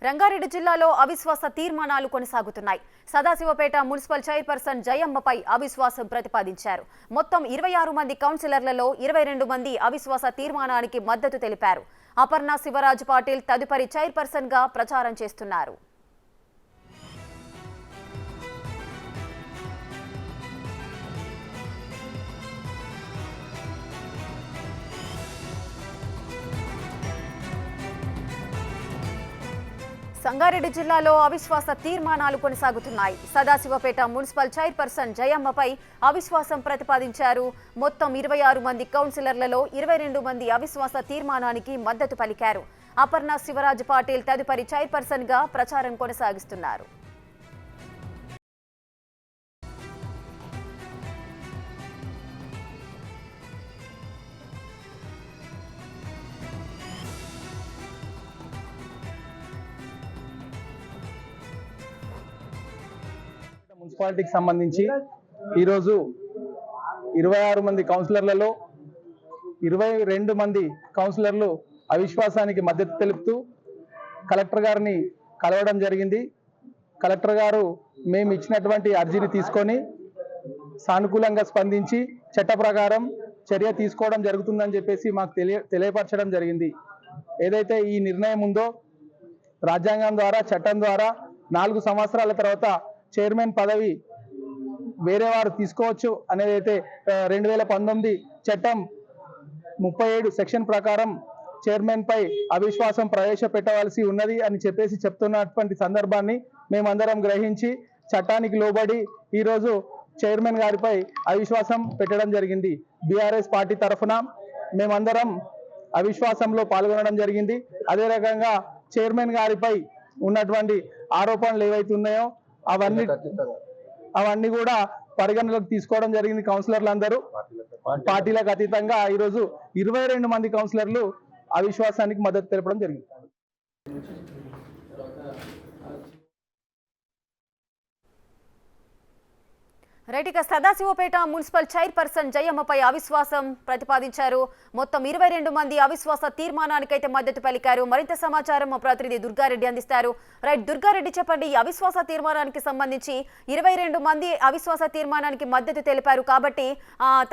రంగారెడ్డి జిల్లాలో అవిశ్వాస తీర్మానాలు కొనసాగుతున్నాయి. సదాశివపేట మున్సిపల్ చైర్పర్సన్ జయమ్మపై అవిశ్వాసం ప్రతిపాదించారు. మొత్తం 26 మంది కౌన్సిలర్లలో 22 మంది అవిశ్వాస తీర్మానానికి మద్దతు తెలిపారు. అపర్ణ శివరాజ్ పాటిల్ తదుపరి చైర్పర్సన్ గా ప్రచారం చేస్తున్నారు. సంగారెడ్డి జిల్లాలో అవిశ్వాస తీర్మానాలు కొనసాగుతున్నాయి. సదాశివపేట మున్సిపల్ చైర్పర్సన్ జయమ్మపై అవిశ్వాసం ప్రతిపాదించారు. మొత్తం 26 మంది కౌన్సిలర్లలో 22 మంది అవిశ్వాస తీర్మానానికి మద్దతు పలికారు. అపర్ణ శివరాజ్ పాటిల్ తదుపరి చైర్పర్సన్ గా ప్రచారం కొనసాగిస్తున్నారు. మున్సిపాలిటీకి సంబంధించి ఈరోజు 26 మంది కౌన్సిలర్లలో 22 మంది కౌన్సిలర్లు అవిశ్వాసానికి మద్దతు తెలుపుతూ కలెక్టర్ గారిని కలవడం జరిగింది. కలెక్టర్ గారు మేము ఇచ్చినటువంటి అర్జీని తీసుకొని సానుకూలంగా స్పందించి చట్ట ప్రకారం చర్య తీసుకోవడం జరుగుతుందని చెప్పేసి మాకు తెలియపరచడం జరిగింది. ఏదైతే ఈ నిర్ణయం ఉందో రాజ్యాంగం ద్వారా చట్టం ద్వారా 4 సంవత్సరాల తర్వాత చైర్మన్ పదవి వేరే వారు తీసుకోవచ్చు అనేది అయితే 2019 చట్టం 37 సెక్షన్ ప్రకారం చైర్మన్ పై అవిశ్వాసం ప్రవేశపెట్టవలసి ఉన్నది అని చెప్పేసి చెప్తున్నటువంటి సందర్భాన్ని మేమందరం గ్రహించి చట్టానికి లోబడి ఈరోజు చైర్మన్ గారిపై అవిశ్వాసం పెట్టడం జరిగింది. బీఆర్ఎస్ పార్టీ తరఫున మేమందరం అవిశ్వాసంలో పాల్గొనడం జరిగింది. అదే రకంగా చైర్మన్ గారిపై ఉన్నటువంటి ఆరోపణలు ఏవైతే ఉన్నాయో అవన్నీ కూడా పరిగణలోకి తీసుకోవడం జరిగింది. కౌన్సిలర్లందరూ పార్టీలకు అతీతంగా ఈరోజు 22 మంది కౌన్సిలర్లు అవిశ్వాసానికి మద్దతు తెలపడం జరిగింది. రైట్, సదాశివపేట మున్సిపల్ చైర్పర్సన్ జయమ్మపై అవిశ్వాసం ప్రతిపాదించారు. మొత్తం 22 మంది అవిశ్వాస తీర్మానానికైతే మద్దతు పలికారు. మరింత సమాచారం మా ప్రతినిధి దుర్గారెడ్డి అందిస్తారు. రైట్ దుర్గారెడ్డి, చెప్పండి. ఈ అవిశ్వాస తీర్మానానికి సంబంధించి 22 మంది అవిశ్వాస తీర్మానానికి మద్దతు తెలిపారు కాబట్టి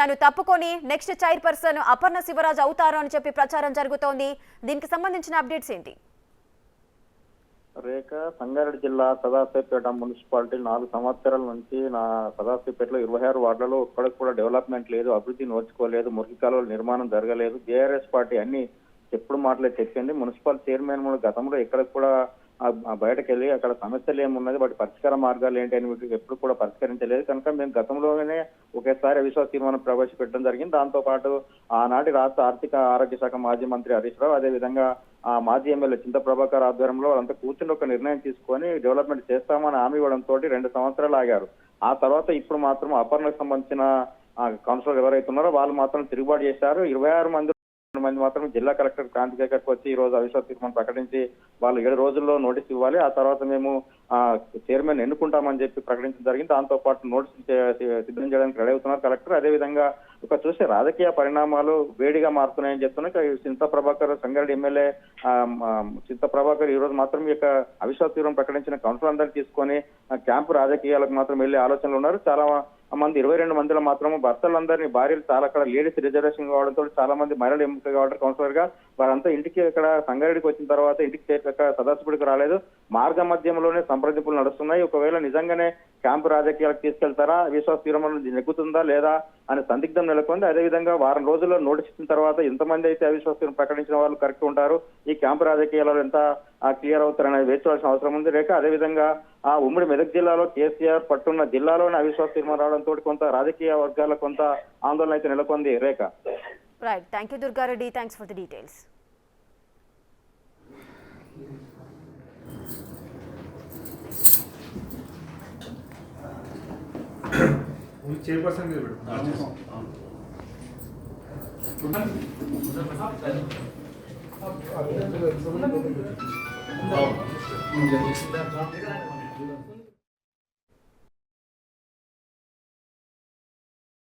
తను తప్పుకొని నెక్స్ట్ చైర్పర్సన్ అపర్ణ శివరాజ్ అవుతారు అని చెప్పి ప్రచారం జరుగుతోంది. దీనికి సంబంధించిన అప్డేట్స్ ఏంటి? రేఖ, సంగారెడ్డి జిల్లా సదాశివపేట మున్సిపాలిటీ 4 సంవత్సరాల నుంచి సదాశివపేటలో 26 వార్డులలో ఒక్కడికి కూడా డెవలప్మెంట్ లేదు, అభివృద్ధి నోచుకోలేదు, మురికి కాలువల నిర్మాణం జరగలేదు. బీఆర్ఎస్ పార్టీ అన్ని చెప్పుడు మాటలే చెప్పింది. మున్సిపల్ చైర్మన్ గతంలో ఎక్కడికి కూడా బయటకు వెళ్ళి అక్కడ సమస్యలు ఏమున్నది, వాటి పరిష్కార మార్గాలు ఏంటి అని వీటికి ఎప్పుడు కూడా పరిష్కరించలేదు. కనుక మేము గతంలోనే ఒకేసారి అవిశ్వాస తీర్మానం ప్రవేశపెట్టడం జరిగింది. దాంతో పాటు ఆనాటి రాష్ట్ర ఆర్థిక ఆరోగ్య శాఖ మాజీ మంత్రి హరీష్ రావు, అదేవిధంగా మాజీ ఎమ్మెల్యే చింత ప్రభాకర్ ఆధ్వర్యంలో వాళ్ళంతా కూర్చుని ఒక నిర్ణయం తీసుకొని డెవలప్మెంట్ చేస్తామని హామీ ఇవ్వడంతో 2 సంవత్సరాలు ఆగారు. ఆ తర్వాత ఇప్పుడు మాత్రం అపర్ణకు సంబంధించిన కౌన్సిలర్ ఎవరైతే ఉన్నారో వాళ్ళు మాత్రం తిరుగుబాటు చేశారు. 26 మంది మాత్రం జిల్లా కలెక్టర్ క్రాంతి దగ్గరకు వచ్చి ఈ రోజు అవిశ్వాస తీర్మానం ప్రకటించి వాళ్ళు 7 రోజుల్లో నోటీస్ ఇవ్వాలి, ఆ తర్వాత మేము చైర్మన్ ఎన్నుకుంటామని చెప్పి ప్రకటించడం జరిగింది. దాంతో పాటు నోటీస్ సిద్ధం చేయడానికి రెడీ అవుతున్నారు కలెక్టర్. అదేవిధంగా చూస్తే రాజకీయ పరిణామాలు వేడిగా మారుతున్నాయని చెప్తున్నారు. చింత ప్రభాకర్, సంగారెడ్డి ఎమ్మెల్యే చింత ప్రభాకర్ ఈ రోజు మాత్రం ఈ యొక్క అవిశ్వాస తీర్మానం ప్రకటించిన కౌన్సిలర్ అందరినీ తీసుకొని క్యాంపు రాజకీయాలకు మాత్రం వెళ్లే ఆలోచనలు ఉన్నారు. చాలా మంది 22 మందిలో మాత్రం భర్తలందరినీ భార్యలు చాలా అక్కడ లేడీస్ రిజర్వేషన్ కావడంతో చాలా మంది మహిళలు ఎంపిక కావడం కౌన్సిలర్ గా వారంతా ఇంటికి ఇక్కడ సంగారెడ్డికి వచ్చిన తర్వాత ఇంటికి సదాశివుడికి రాలేదు. మార్గ మధ్యంలోనే సంప్రదింపులు నడుస్తున్నాయి. ఒకవేళ నిజంగానే క్యాంపు రాజకీయాలకు తీసుకెళ్తారా, విశ్వాస తీర్మానం నెగ్గుతుందా లేదా అనే సందిగ్ధం నెలకొంది. అదేవిధంగా వారం రోజుల్లో నోటీస్ ఇచ్చిన తర్వాత ఎంతమంది అయితే అవిశ్వాస తీర్మానం ప్రకటించిన వాళ్ళు కరెక్ట్ ఉంటారు, ఈ క్యాంపు రాజకీయాలలో ఎంత క్లియర్ అవుతారనేది వేచి చూడాల్సిన అవసరం ఉంది. రేఖ, అదేవిధంగా ఉమ్మడి మెదక్ జిల్లాలో కేసీఆర్ పట్టున్న జిల్లాలోనే అవిశ్వాస తీర్మానం రావడంతో కొంత రాజకీయ వర్గాల కొంత ఆందోళన అయితే నెలకొంది. Rekha, right, thank you Durgareddy, thanks for the details. Chairperson